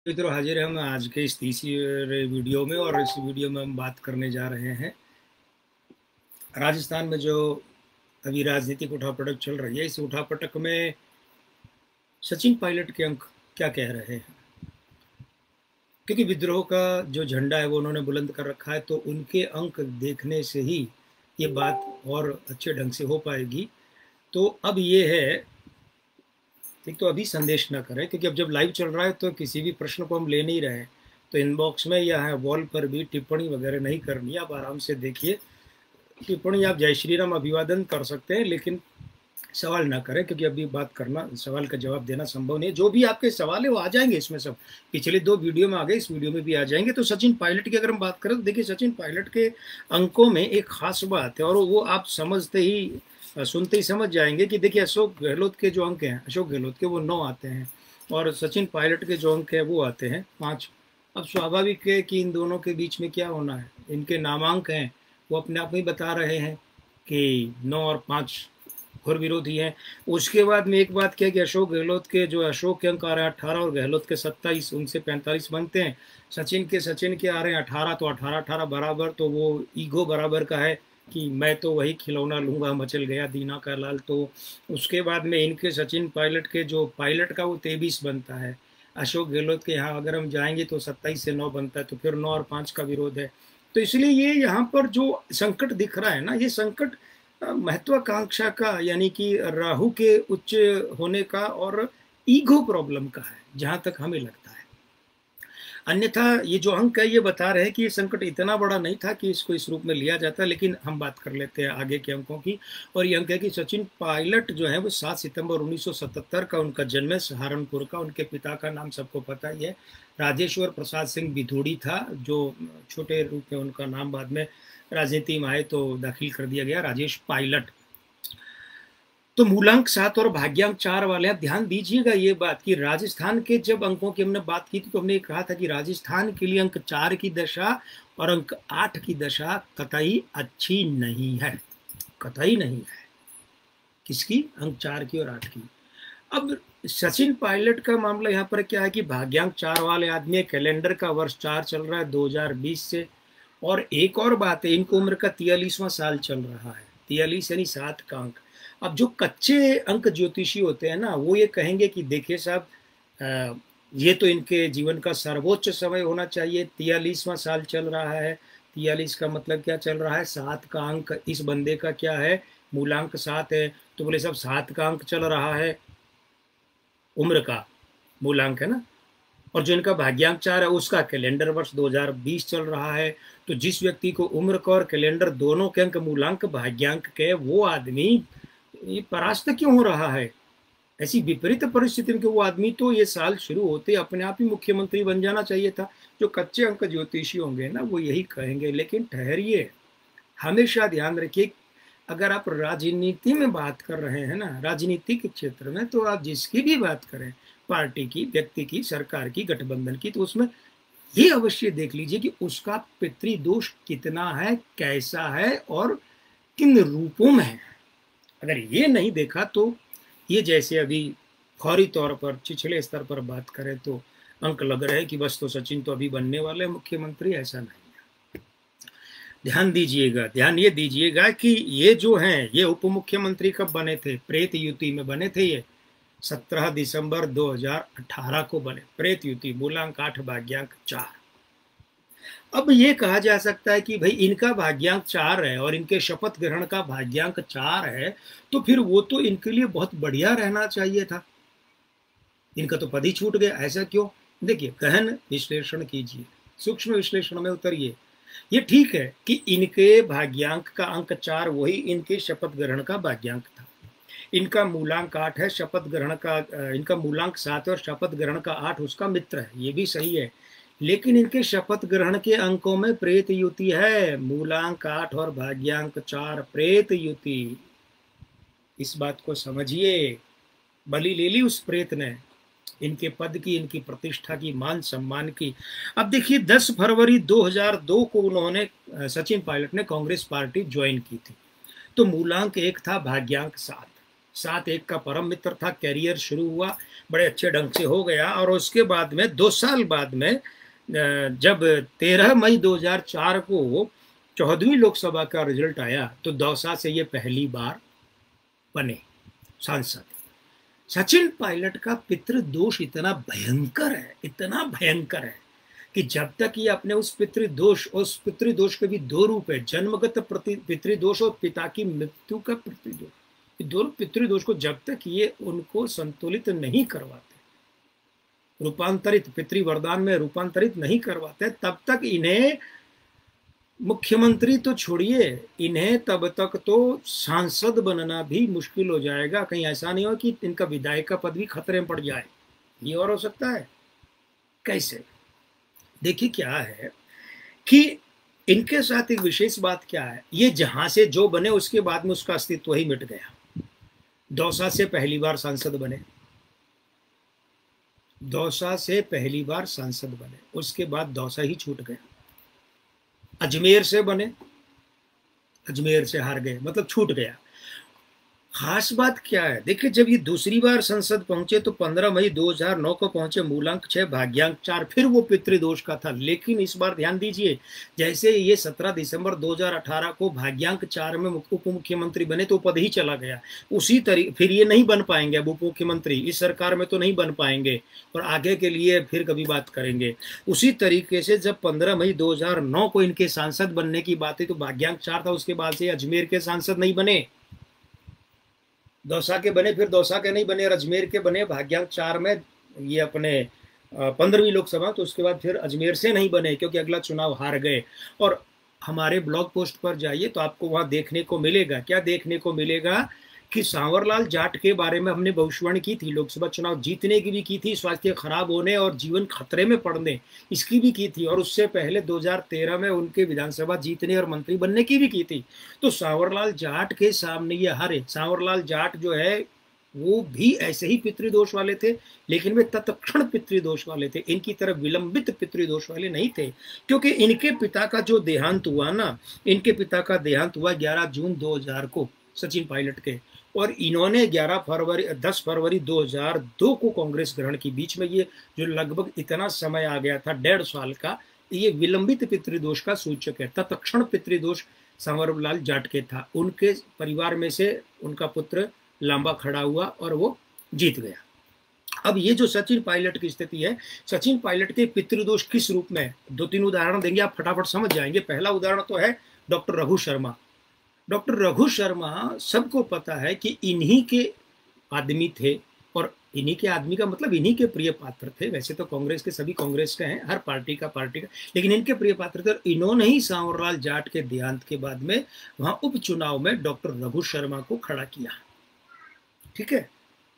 मित्रों, हाजिर हम आज के इस तीसरे वीडियो में। और इस वीडियो में हम बात करने जा रहे हैं राजस्थान में जो अभी राजनीतिक उठापटक चल रही है। इस उठापटक में सचिन पायलट के अंक क्या कह रहे हैं, क्योंकि विद्रोह का जो झंडा है वो उन्होंने बुलंद कर रखा है, तो उनके अंक देखने से ही ये बात और अच्छे ढंग से हो पाएगी। तो अब ये है, एक तो अभी संदेश ना करें, क्योंकि अब जब लाइव चल रहा है तो किसी भी प्रश्न को हम ले नहीं रहे हैं, तो इनबॉक्स में या वॉल पर भी टिप्पणी वगैरह नहीं करनी है। आप आराम से देखिए टिप्पणी, आप जय श्री राम अभिवादन कर सकते हैं, लेकिन सवाल ना करें, क्योंकि अभी बात करना, सवाल का जवाब देना संभव नहीं है। जो भी आपके सवाल है वो आ जाएंगे इसमें, सब पिछले दो वीडियो में आ गए, इस वीडियो में भी आ जाएंगे। तो सचिन पायलट की अगर हम बात करें तो देखिए, सचिन पायलट के अंकों में एक खास बात है, और वो आप समझते ही, सुनते ही समझ जाएंगे कि देखिए, अशोक गहलोत के जो अंक हैं, अशोक गहलोत के वो 9 आते हैं, और सचिन पायलट के जो अंक है वो आते हैं 5। अब स्वाभाविक है कि इन दोनों के बीच में क्या होना है, इनके नामांक हैं वो अपने आप में बता रहे हैं कि 9 और 5 घोर विरोधी हैं। उसके बाद में एक बात क्या कि अशोक गहलोत के जो अशोक के अंक आ रहे हैं 18 और गहलोत के 27, उनसे 45 बनते हैं। सचिन के आ रहे हैं 18, तो 18-18 बराबर, तो वो ईगो बराबर का है कि मैं तो वही खिलौना लूंगा, मचल गया दीना का लाल। तो उसके बाद में इनके सचिन पायलट के जो पायलट का वो 23 बनता है। अशोक गहलोत के यहाँ अगर हम जाएंगे तो 27 से 9 बनता है, तो फिर 9 और 5 का विरोध है। तो इसलिए ये यहाँ पर जो संकट दिख रहा है ना, ये संकट महत्वाकांक्षा का, यानी कि राहु के उच्च होने का और ईगो प्रॉब्लम का है, जहां तक हमें लगता है। अन्यथा ये जो अंक है ये बता रहे हैं कि ये संकट इतना बड़ा नहीं था कि इसको इस रूप में लिया जाता। लेकिन हम बात कर लेते हैं आगे के अंकों की, और ये अंक है कि सचिन पायलट जो है वो 7 सितंबर 1977 का उनका जन्म है, सहारनपुर का। उनके पिता का नाम सबको पता ही है, राजेश्वर प्रसाद सिंह बिधूड़ी था, जो छोटे रूप में उनका नाम बाद में राजनीति में आए तो दाखिल कर दिया गया, राजेश पायलट। तो मूलांक 7 और भाग्यांक 4 वाले, आप ध्यान दीजिएगा ये बात कि राजस्थान के जब अंकों की हमने बात की थी तो हमने कहा था कि राजस्थान के लिए अंक 4 की दशा और अंक 8 की दशा कतई अच्छी नहीं है, कतई नहीं है। किसकी? अंक 4 की और 8 की। अब सचिन पायलट का मामला यहाँ पर क्या है कि भाग्यांक 4 वाले आदमी, कैलेंडर का वर्ष 4 चल रहा है 2020 से। और एक और बात है, इनको उम्र का 43वां साल चल रहा है, 43 यानी 7 का अंक। अब जो कच्चे अंक ज्योतिषी होते हैं ना, वो ये कहेंगे कि देखिए साहब, ये तो इनके जीवन का सर्वोच्च समय होना चाहिए, 43वां साल चल रहा है। 43 का मतलब क्या चल रहा है? 7 का अंक इस बंदे का क्या है? मूलांक 7 है। तो बोले साहब 7 का अंक चल रहा है, उम्र का मूलांक है ना, और जो इनका भाग्यांक 4 है उसका कैलेंडर वर्ष 2020 चल रहा है। तो जिस व्यक्ति को उम्र का और कैलेंडर दोनों के अंक मूलांक भाग्यांक के, वो आदमी ये परास्त क्यों हो रहा है? ऐसी विपरीत परिस्थिति में कि वो आदमी तो ये साल शुरू होते अपने आप ही मुख्यमंत्री बन जाना चाहिए था। जो कच्चे अंक ज्योतिषी होंगे ना, वो यही कहेंगे। लेकिन ठहरिए, हमेशा ध्यान रखिए, अगर आप राजनीति में बात कर रहे हैं ना, राजनीति के क्षेत्र में, तो आप जिसकी भी बात करें, पार्टी की, व्यक्ति की, सरकार की, गठबंधन की, तो उसमें ये अवश्य देख लीजिए कि उसका पितृदोष कितना है, कैसा है और किन रूपों में है। अगर ये नहीं देखा तो ये जैसे अभी फौरी तौर पर छिछले स्तर पर बात करें तो अंक लग रहे हैं कि बस तो सचिन तो अभी बनने वाले मुख्यमंत्री, ऐसा नहीं है। ध्यान दीजिएगा, ध्यान ये दीजिएगा कि ये जो हैं, ये उप मुख्यमंत्री कब बने थे? प्रेत युति में बने थे। ये 17 दिसंबर 2018 को बने, प्रेत युति, मूलांक 8 भाग्यांक 4। अब ये कहा जा सकता है कि भाई इनका भाग्यांक 4 है और इनके शपथ ग्रहण का भाग्यांक 4 है, तो फिर वो तो इनके लिए बहुत बढ़िया रहना चाहिए था, इनका तो पद ही छूट गया। ऐसा क्यों? देखिए, गहन विश्लेषण कीजिए, सूक्ष्म विश्लेषण में उतरिए। ये ठीक है कि इनके भाग्यांक का अंक 4 वही इनके शपथ ग्रहण का भाग्यांक था। इनका मूलांक 8 है, शपथ ग्रहण का, इनका मूलांक 7 है और शपथ ग्रहण का 8 उसका मित्र है, ये भी सही है। लेकिन इनके शपथ ग्रहण के अंकों में प्रेत युति है, मूलांक 8 और भाग्यांक 4, प्रेत युति। इस बात को समझिए, बलि ले ली उस प्रेत ने, इनके पद की, इनकी प्रतिष्ठा की, मान सम्मान की। अब देखिए, 10 फरवरी 2002 को उन्होंने, सचिन पायलट ने कांग्रेस पार्टी ज्वाइन की थी। तो मूलांक 1 था, भाग्यांक 7। 7-1 का परम मित्र था, कैरियर शुरू हुआ, बड़े अच्छे ढंग से हो गया। और उसके बाद में 2 साल बाद में जब 13 मई 2004 को 14वीं लोकसभा का रिजल्ट आया तो दौसा से ये पहली बार बने सांसद। सचिन पायलट का पितृदोष इतना भयंकर है, इतना भयंकर है कि जब तक ये अपने उस पितृदोष के भी 2 रूप है, जन्मगत पितृदोष और पिता की मृत्यु का पितृदोष। दोनों पितृदोष को जब तक ये उनको संतुलित नहीं करवाते, रूपांतरित पितृवरदान में रूपांतरित नहीं करवाते, तब तक इन्हें मुख्यमंत्री तो छोड़िए, इन्हें तब तक तो सांसद बनना भी मुश्किल हो जाएगा। कहीं ऐसा नहीं हो कि इनका विधायक का पद भी खतरे में पड़ जाए। ये और हो सकता है। कैसे? देखिए क्या है कि इनके साथ एक विशेष बात क्या है, ये जहां से जो बने उसके बाद में उसका अस्तित्व ही मिट गया। दौसा से पहली बार सांसद बने, दौसा से पहली बार सांसद बने, उसके बाद दौसा ही छूट गया। अजमेर से बने, अजमेर से हार गए, मतलब छूट गया। खास बात क्या है, देखिए जब ये दूसरी बार संसद पहुंचे तो 15 मई 2009 को पहुंचे, मूलांक 6 भाग्यांक 4, फिर वो पितृदोष का था। लेकिन इस बार ध्यान दीजिए, जैसे ये 17 दिसंबर 2018 को भाग्यांक 4 में उप मुख्यमंत्री बने तो पद ही चला गया। उसी तरीके फिर ये नहीं बन पाएंगे अब उप मुख्यमंत्री, इस सरकार में तो नहीं बन पाएंगे और आगे के लिए फिर कभी बात करेंगे। उसी तरीके से जब 15 मई 2009 को इनके सांसद बनने की बात है तो भाग्यांक 4 था, उसके बाद से अजमेर के सांसद नहीं बने, दौसा के बने, फिर दौसा के नहीं बने, अजमेर के बने भाग्यांक 4 में ये अपने 15वीं लोकसभा, तो उसके बाद फिर अजमेर से नहीं बने क्योंकि अगला चुनाव हार गए। और हमारे ब्लॉग पोस्ट पर जाइए तो आपको वहां देखने को मिलेगा, क्या देखने को मिलेगा कि सांवरलाल जाट के बारे में हमने भविष्यवाणी की थी, लोकसभा चुनाव जीतने की भी की थी, स्वास्थ्य खराब होने और जीवन खतरे में पड़ने इसकी भी की थी, और उससे पहले 2013 में उनके विधानसभा जीतने और मंत्री बनने की भी की थी। तो सांवरलाल जाट के सामने ये हारे। सांवरलाल जाट जो है वो भी ऐसे ही पितृदोष वाले थे, लेकिन वे तत्क्षण पितृदोष वाले थे, इनकी तरफ विलंबित पितृदोष वाले नहीं थे। क्योंकि इनके पिता का जो देहांत हुआ ना, इनके पिता का देहांत हुआ 11 जून 2000 को, सचिन पायलट के, और इन्होंने 10 फरवरी 2002 को कांग्रेस ग्रहण की। बीच में ये जो लगभग इतना समय आ गया था, 1.5 साल का, ये विलंबित पितृदोष का सूचक है। तत्क्षण पितृदोष सांवरलाल जाट के था। उनके परिवार में से उनका पुत्र लांबा खड़ा हुआ और वो जीत गया। अब ये जो सचिन पायलट की स्थिति है, सचिन पायलट के पितृदोष किस रूप में, 2-3 उदाहरण देंगे, आप फटाफट समझ जाएंगे। पहला उदाहरण तो है डॉक्टर रघु शर्मा। डॉक्टर रघु शर्मा सबको पता है कि इन्हीं के आदमी थे, और इन्हीं के आदमी का मतलब इन्हीं के प्रिय पात्र थे। वैसे तो कांग्रेस के सभी कांग्रेस के हैं, हर पार्टी का, लेकिन इनके प्रिय पात्र थे। और इन्होंने ही सांवरलाल जाट के देहांत के बाद में वहां उपचुनाव में डॉक्टर रघु शर्मा को खड़ा किया, ठीक है,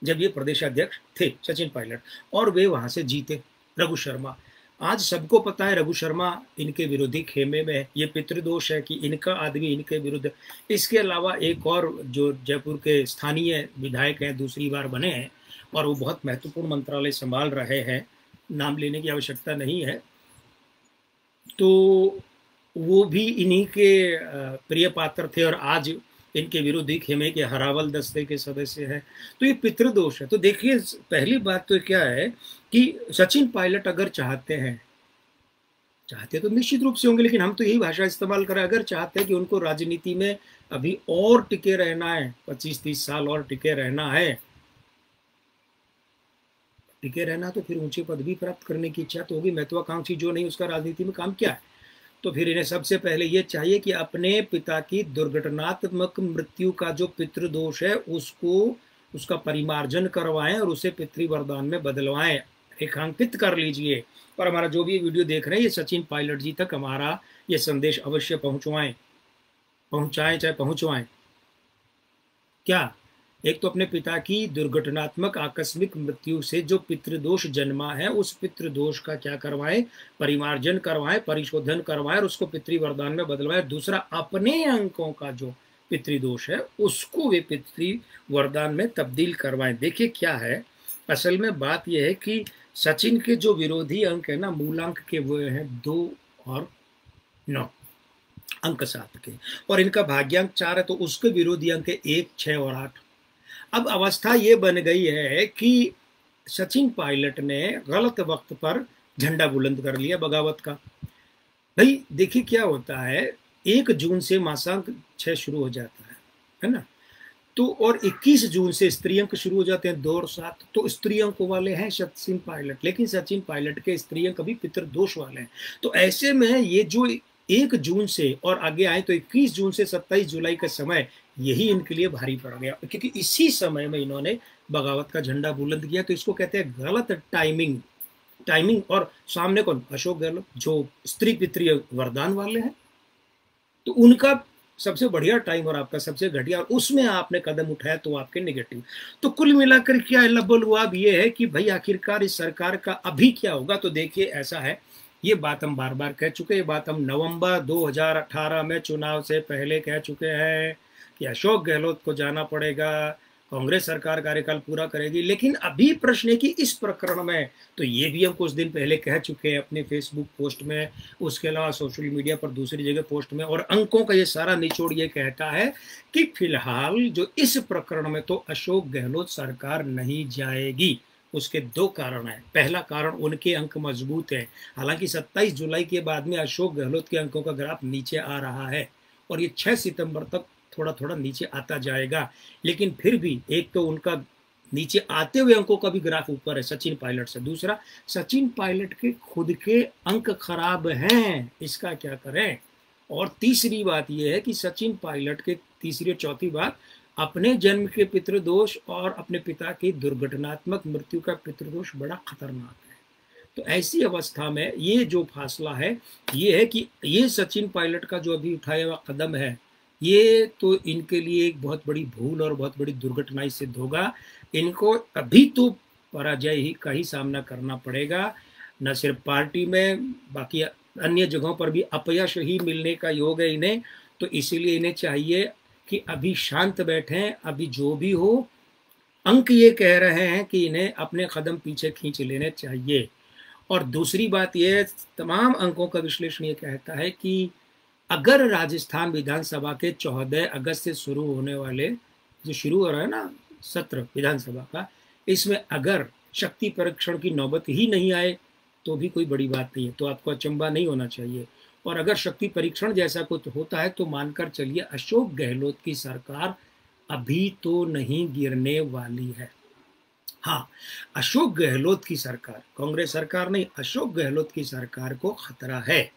जब ये प्रदेश अध्यक्ष थे सचिन पायलट, और वे वहां से जीते रघु शर्मा। आज सबको पता है रघु शर्मा इनके विरोधी खेमे में है। ये पितृदोष है कि इनका आदमी इनके विरुद्ध। इसके अलावा एक और जो जयपुर के स्थानीय विधायक हैं, दूसरी बार बने हैं और वो बहुत महत्वपूर्ण मंत्रालय संभाल रहे हैं, नाम लेने की आवश्यकता नहीं है, तो वो भी इन्हीं के प्रिय पात्र थे और आज इनके विरोधी खेमे के हरावल दस्ते के सदस्य हैं। तो ये पितृदोष है। तो देखिए पहली बात तो क्या है कि सचिन पायलट अगर चाहते तो निश्चित रूप से होंगे, लेकिन हम तो यही भाषा इस्तेमाल करें, अगर चाहते हैं कि उनको राजनीति में अभी और टिके रहना है, 25-30 साल और टिके रहना है, तो फिर ऊंचे पद भी प्राप्त करने की इच्छा तो होगी। महत्वाकांक्षी जो नहीं उसका राजनीति में काम क्या है? तो फिर इन्हें सबसे पहले ये चाहिए कि अपने पिता की दुर्घटनात्मक मृत्यु का जो पितृदोष है उसका परिमार्जन करवाएं और उसे पितृवरदान में बदलवाएं, रेखांकित कर लीजिए। और हमारा जो भी वीडियो देख रहे हैं, ये सचिन पायलट जी तक हमारा ये संदेश अवश्य पहुंचवाएं, चाहे पहुंचवाएं। क्या? एक तो अपने पिता की दुर्घटनात्मक आकस्मिक मृत्यु से जो पितृदोष जन्मा है, उस पितृदोष का क्या करवाएं, परिमार्जन करवाएं, परिशोधन करवाएं और उसको पितृवरदान में बदलवाएं। दूसरा, अपने अंकों का जो पितृदोष है उसको वे पितृवरदान में तब्दील करवाएं। देखिए क्या है, असल में बात यह है कि सचिन के जो विरोधी अंक है ना, मूलांक के, वो हैं 2 और 9, अंक 7 के, और इनका भाग्यांक 4 है, तो उसके विरोधी अंक 1, 6 और 8। अब अवस्था ये बन गई है कि सचिन पायलट ने गलत वक्त पर झंडा बुलंद कर लिया बगावत का। भाई देखिए क्या होता है, 1 जून से मासांक 6 शुरू हो जाता है ना, तो और 21 जून से स्त्री अंक शुरू हो जाते हैं 2 और 7, तो स्त्री अंक वाले हैं सचिन पायलट, लेकिन सचिन पायलट के स्त्री अंक भी पितृदोष वाले हैं। तो ऐसे में ये जो 1 जून से और आगे आए तो 21 जून से 27 जुलाई का समय, यही इनके लिए भारी पड़ गया, क्योंकि इसी समय में इन्होंने बगावत का झंडा बुलंद किया। तो इसको कहते हैं गलत टाइमिंग। और सामने कौन, अशोक गहलोत, जो स्त्री पितृ वरदान वाले हैं, तो उनका सबसे बढ़िया टाइम और आपका सबसे घटिया, और उसमें आपने कदम उठाया तो आपके नेगेटिव। तो कुल मिलाकर क्या लबोलुआब ये है कि भाई आखिरकार इस सरकार का अभी क्या होगा। तो देखिए ऐसा है, ये बात हम बार बार कह चुके हैं, ये बात हम नवंबर 2018 में चुनाव से पहले कह चुके हैं कि अशोक गहलोत को जाना पड़ेगा, कांग्रेस सरकार कार्यकाल पूरा करेगी। लेकिन अभी प्रश्न है कि इस प्रकरण में, तो ये भी हम कुछ दिन पहले कह चुके हैं अपने फेसबुक पोस्ट में, उसके अलावा सोशल मीडिया पर दूसरी जगह पोस्ट में, और अंकों का ये सारा निचोड़ ये कहता है कि फिलहाल जो इस प्रकरण में तो अशोक गहलोत सरकार नहीं जाएगी। उसके 2 कारण हैं। पहला कारण, उनके अंक मजबूत है। हालांकि 27 जुलाई के बाद में अशोक गहलोत के अंकों का ग्राफ नीचे आ रहा है और ये 6 सितंबर तक थोड़ा थोड़ा नीचे आता जाएगा, लेकिन फिर भी एक तो उनका नीचे आते हुए अंकों का भी ग्राफ ऊपर है सचिन पायलट से। दूसरा, सचिन पायलट के खुद के अंक खराब हैं, इसका क्या करें। और तीसरी बात यह है कि सचिन पायलट के, तीसरी और चौथी बात, अपने जन्म के पितृदोष और अपने पिता की दुर्घटनात्मक मृत्यु का पितृदोष बड़ा खतरनाक है। तो ऐसी अवस्था में ये जो फासला है ये है कि ये सचिन पायलट का जो अभी उठाया हुआ कदम है, ये तो इनके लिए एक बहुत बड़ी भूल और बहुत बड़ी दुर्घटना ही सिद्ध होगा। इनको अभी तो पराजय ही का ही सामना करना पड़ेगा, न सिर्फ पार्टी में, बाकी अन्य जगहों पर भी अपयश ही मिलने का योग है इन्हें। तो इसीलिए इन्हें चाहिए कि अभी शांत बैठें। अभी जो भी हो, अंक ये कह रहे हैं कि इन्हें अपने कदम पीछे खींच लेने चाहिए। और दूसरी बात यह, तमाम अंकों का विश्लेषण ये कहता है कि अगर राजस्थान विधानसभा के 14 अगस्त से शुरू होने वाले, जो शुरू हो रहा है ना सत्र विधानसभा का, इसमें अगर शक्ति परीक्षण की नौबत ही नहीं आए तो भी कोई बड़ी बात नहीं है, तो आपको अचंभा नहीं होना चाहिए। और अगर शक्ति परीक्षण जैसा कुछ होता है तो मानकर चलिए अशोक गहलोत की सरकार अभी तो नहीं गिरने वाली है। हाँ, अशोक गहलोत की सरकार, कांग्रेस सरकार नहीं, अशोक गहलोत की सरकार को खतरा है।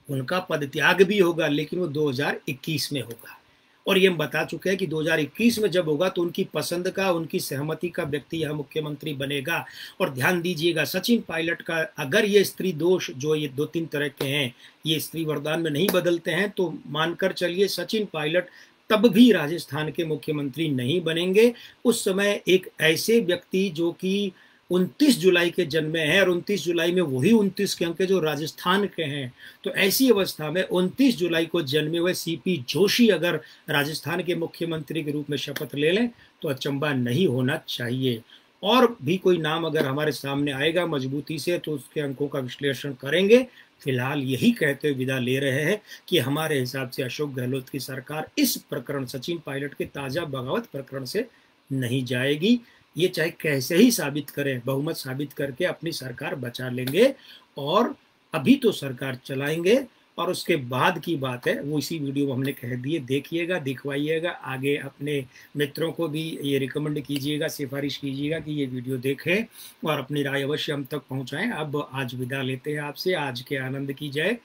उनका पद त्याग भी होगा, लेकिन वो 2021 में होगा। और ये हम बता चुके हैं कि 2021 में जब होगा तो उनकी पसंद का, उनकी सहमति का व्यक्ति यह मुख्यमंत्री बनेगा। और ध्यान दीजिएगा, सचिन पायलट का अगर ये स्त्री दोष जो ये 2-3 तरह के हैं, ये स्त्री वरदान में नहीं बदलते हैं, तो मानकर चलिए सचिन पायलट तब भी राजस्थान के मुख्यमंत्री नहीं बनेंगे। उस समय एक ऐसे व्यक्ति जो कि 29 जुलाई के जन्मे हैं, और 29 जुलाई में वही 29 के अंक जो राजस्थान के हैं, तो ऐसी अवस्था में 29 जुलाई को जन्मे हुए सीपी जोशी अगर राजस्थान के मुख्यमंत्री के रूप में शपथ ले लें तो अचंभा नहीं होना चाहिए। और भी कोई नाम अगर हमारे सामने आएगा मजबूती से तो उसके अंकों का विश्लेषण करेंगे। फिलहाल यही कहते हुए विदा ले रहे हैं कि हमारे हिसाब से अशोक गहलोत की सरकार इस प्रकरण, सचिन पायलट के ताजा बगावत प्रकरण से नहीं जाएगी। ये चाहे कैसे ही साबित करें, बहुमत साबित करके अपनी सरकार बचा लेंगे और अभी तो सरकार चलाएंगे। और उसके बाद की बात है वो इसी वीडियो में हमने कह दिए, देखिएगा, दिखवाइएगा, आगे अपने मित्रों को भी ये रिकमेंड कीजिएगा, सिफारिश कीजिएगा कि ये वीडियो देखें और अपनी राय अवश्य हम तक पहुंचाएं। अब आज विदा लेते हैं आपसे, आज के आनंद की जय।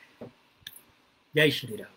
जय श्री राम।